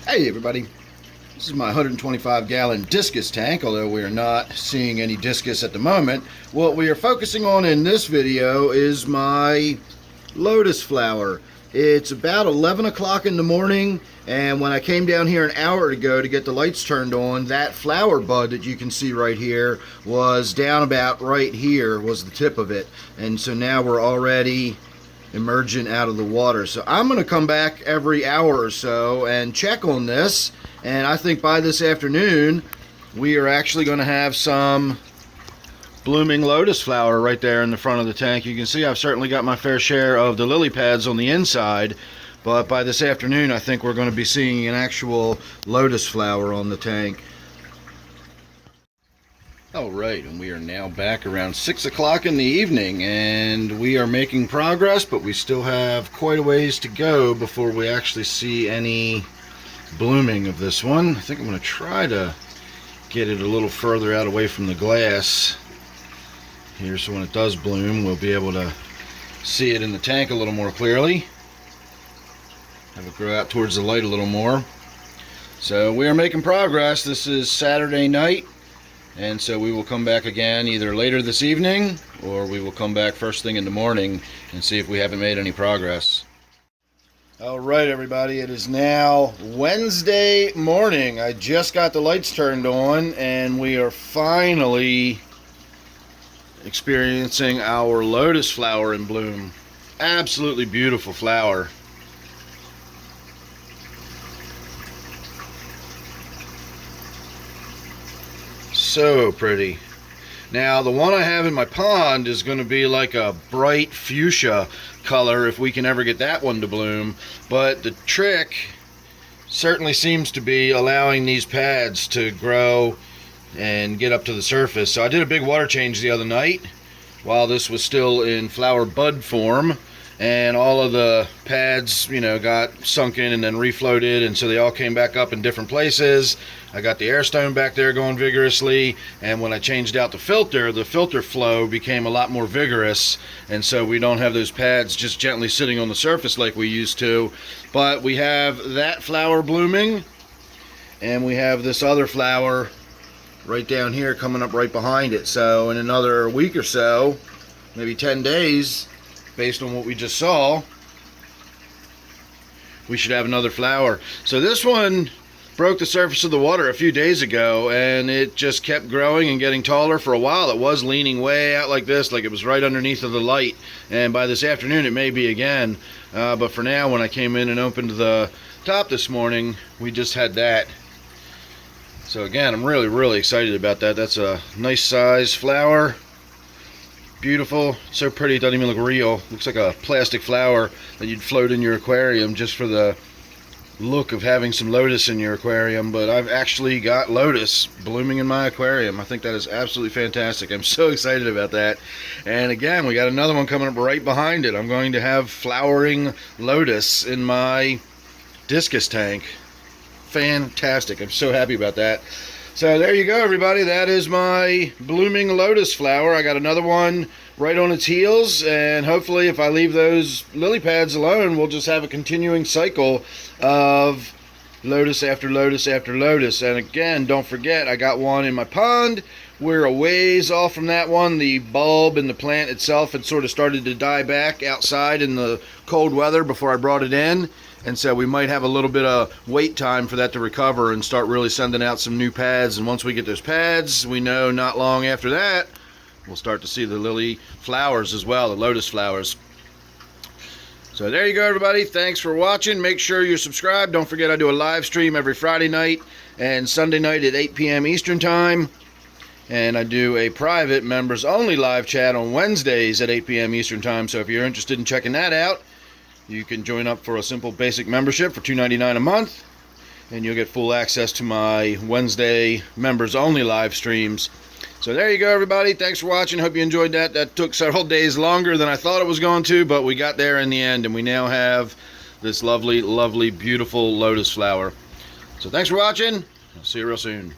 Hey everybody, this is my 125 gallon Discus tank, although we are not seeing any Discus at the moment. What we are focusing on in this video is my Lotus flower. It's about 11 o'clock in the morning, and when I came down here an hour ago to get the lights turned on, that flower bud that you can see right here was down about right here, was the tip of it. And so now we're already emergent out of the water. So I'm going to come back every hour or so and check on this, and I think by this afternoon we are actually going to have some blooming lotus flower right there in the front of the tank. You can see I've certainly got my fair share of the lily pads on the inside, but by this afternoon I think we're going to be seeing an actual lotus flower on the tank. Alright, and we are now back around 6 o'clock in the evening, and we are making progress, but we still have quite a ways to go before we actually see any blooming of this one. I think I'm going to try to get it a little further out away from the glass here, so when it does bloom we'll be able to see it in the tank a little more clearly. Have it grow out towards the light a little more. So we are making progress. This is Saturday night, and so we will come back again either later this evening, or we will come back first thing in the morning and see if we haven't made any progress. Alright everybody, it is now Wednesday morning. I just got the lights turned on, and we are finally experiencing our lotus flower in bloom. Absolutely beautiful flower. So pretty. Now the one I have in my pond is going to be like a bright fuchsia color if we can ever get that one to bloom, but the trick certainly seems to be allowing these pads to grow and get up to the surface. So I did a big water change the other night while this was still in flower bud form, and all of the pads, you know, got sunken and then refloated, and so they all came back up in different places. I got the air stone back there going vigorously, and when I changed out the filter flow became a lot more vigorous, and so we don't have those pads just gently sitting on the surface like we used to. But we have that flower blooming, and we have this other flower right down here coming up right behind it. So in another week or so, maybe 10 days, based on what we just saw, we should have another flower. So this one broke the surface of the water a few days ago, and it just kept growing and getting taller. For a while it was leaning way out like this, like it was right underneath of the light, and by this afternoon it may be again, but for now, when I came in and opened the top this morning, we just had that. So again, I'm really excited about that. That's a nice size flower. Beautiful, so pretty, it doesn't even look real. Looks like a plastic flower that you'd float in your aquarium just for the look of having some lotus in your aquarium. But I've actually got lotus blooming in my aquarium. I think that is absolutely fantastic. I'm so excited about that. And again, we got another one coming up right behind it. I'm going to have flowering lotus in my Discus tank. Fantastic. I'm so happy about that. So there you go everybody, that is my blooming lotus flower. I got another one right on its heels, and hopefully if I leave those lily pads alone, we'll just have a continuing cycle of lotus after lotus after lotus. And again, don't forget, I got one in my pond. We're a ways off from that one. The bulb and the plant itself had sort of started to die back outside in the cold weather before I brought it in. And so we might have a little bit of wait time for that to recover and start really sending out some new pads. And once we get those pads, we know not long after that, we'll start to see the lily flowers as well, the lotus flowers. So there you go everybody. Thanks for watching. Make sure you're subscribed. Don't forget I do a live stream every Friday night and Sunday night at 8 p.m. Eastern Time. And I do a private members only live chat on Wednesdays at 8 p.m. Eastern Time. So if you're interested in checking that out, you can join up for a simple basic membership for $2.99 a month, and you'll get full access to my Wednesday members only live streams. So there you go everybody. Thanks for watching. Hope you enjoyed that. That took several days longer than I thought it was going to, but we got there in the end, and we now have this lovely beautiful lotus flower. So thanks for watching. I'll see you real soon.